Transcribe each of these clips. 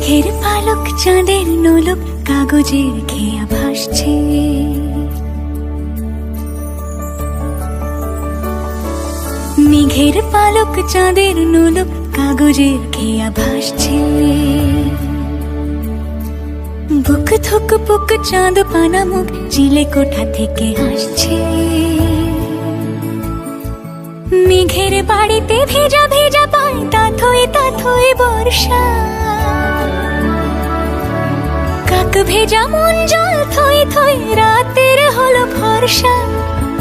মেঘের পালক চাঁদের নোলক কাগজের খেয়া ভাসছে, মেঘের পালক চাঁদের নোলক কাগজের খেয়া ভাসছে। বুক থুক পুক চাঁদ পানা মুখ চিলে কোঠা থেকে হাসছে। মেঘের বাড়িতে ভেজা ভেজা পায় তাথই বর্ষা, কাক ভেজা মন জল থই থই রাতের হলো ভরসা।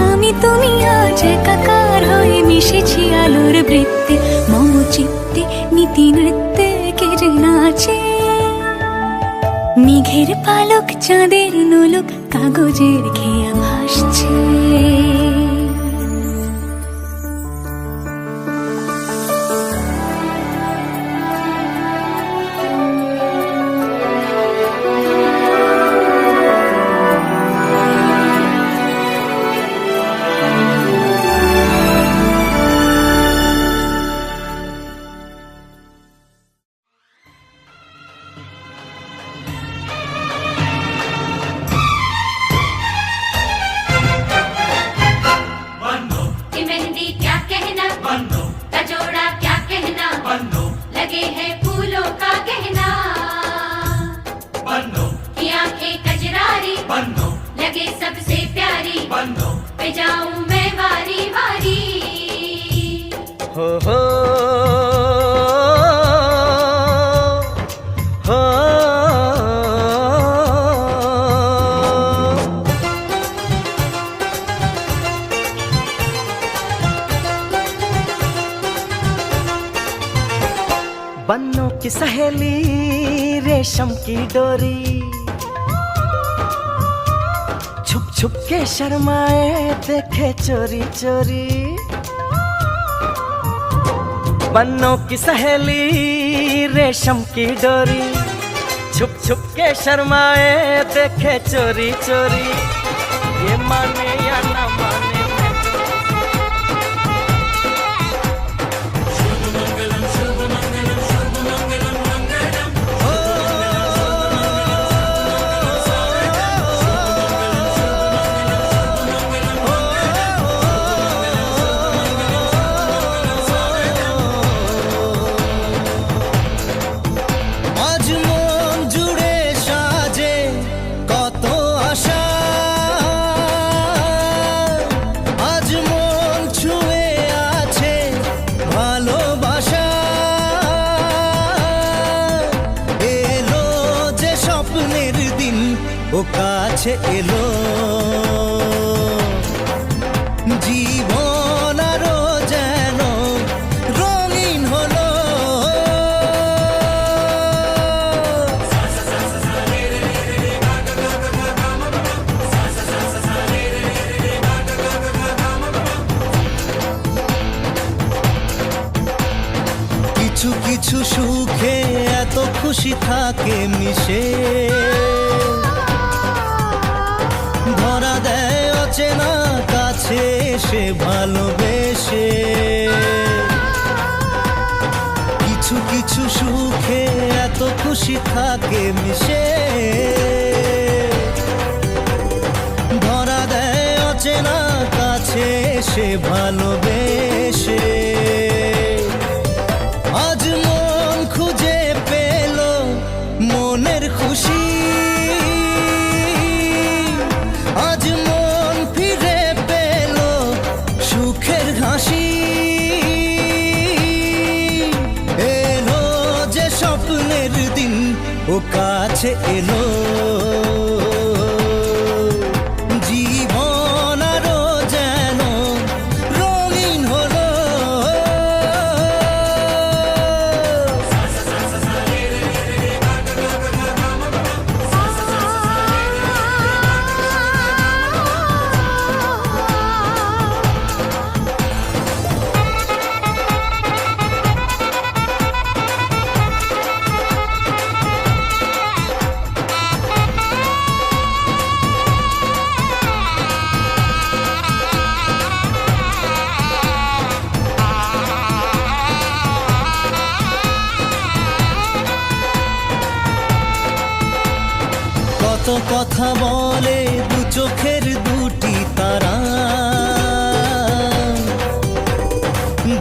আমি তুমি আজ একাকার হয়ে মিশেছি আলোর বৃত্তে, মম চিত্তে নীতি নৃত্যে কে যে নাচে। মেঘের পালক চাঁদের নোলক কাগজের খেয়া ভাসছে। लगे सबसे प्यारी पे जाऊं मैं वारी वारी। हो हो हो बन्नों की सहेली रेशम की डोरी, छुप छुप के शर्माए देखे चोरी चोरी। बन्नों की सहेली रेशम की डोरी, छुप छुप के शर्माए देखे चोरी चोरी। ये माने या ना माने ও কাছে এলো, জীবন আরো যেন রঙিন হলো। কিছু কিছু সুখে এত খুশি থাকে মিশে, ধরা দেয় অচেনা কাছে সে ভালোবেসে। কিছু কিছু সুখে এত খুশি থাকে মিশে, ধরা দেয় অচেনা কাছে সে ভালোবেসে। আজ মন খুঁজে পেল মনের খুশি, আজ মন ফিরে পেল সুখের হাসি। এলো যে স্বপ্নের দিন ও কাছে এলো, জীবন আরো যেন রঙিন হলো। কথা বলে দু চোখের দুটি তারা,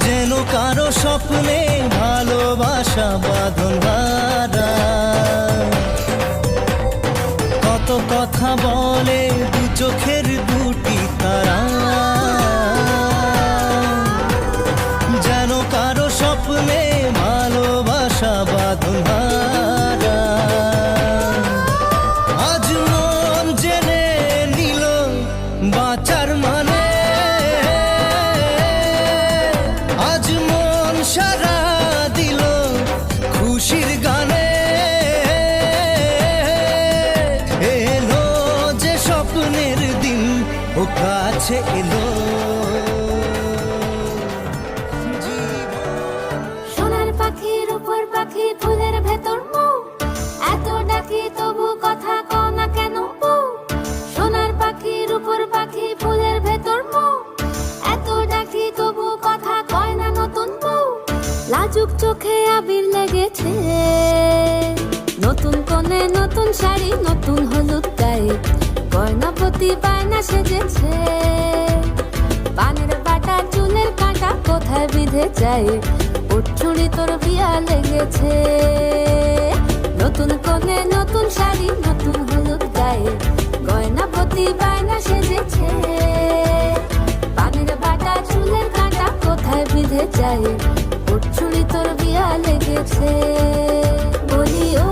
যেন কারো স্বপ্নে ভালোবাসা বাঁধন হারা। কত কথা বলে দু চোখের দুটি তারা, যেন কারো স্বপ্নে ভালোবাসা বাঁধন হারা। আজ মন জেনে নিল বাঁচার মানে, আজ মন সারা দিল খুশির গানে। এলো যে স্বপ্নের দিন ও কাছে এলো। সোনার পাখির উপর পাখি ফুলের ভেতর মৌ, এত ডাকি তবু কথা কও না কেন বউ। সোনার পাখির উপর পাখি ফুলের ভেতর মৌ, এত ডাকি তবু কথা কয় না নতুন বউ। লাজুক চোখে আবির লেগেছে, নতুন কোণে নতুন শাড়ি নতুন হলুদ গায়ে, গয়নাপতি বায়না সেজেছে। পানের বাটা চুলের কাঁটা কোথায় বিঁধে যায়, উঠছুড়ি তোর বিয়া লেগেছে। নতুন কোণে নতুন শাড়ি নতুন হলুদ গায়ে, গয়নাপতি বায়না সেজেছে। পানের বাটা চুলের কাঁটা কোথায় বিঁধে যায়, উঠছুড়ি তোর বিয়া লেগেছে। বলি ও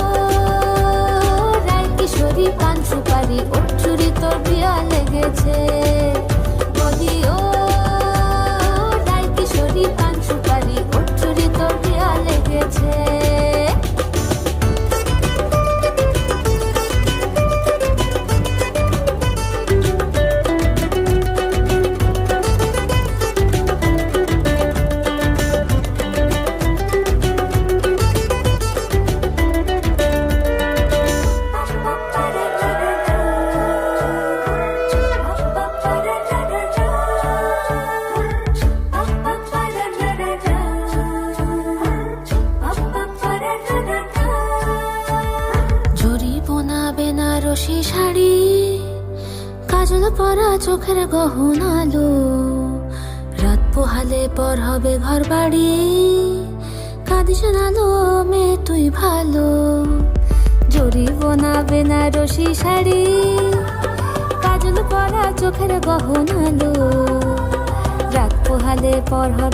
রায় কিশোরী পান সুপারি, উঠছুড়ি তোর বিয়া লেগেছে। বলি ও রায় কিশোরী পান সুপারি, উঠছুড়ি তোর বিয়া লেগেছে। বেনারসি শাড়ি, কাজল পরা চোখের গহনালো, রাত পোহালে পর হবে ঘর বাড়ি, কাঁদিস নালো মেয়ে তুই ভালো। জরি বোনা বেনারসি শাড়ি, কাজল পরা চোখের গহনালো, রাত পোহালে পর হবে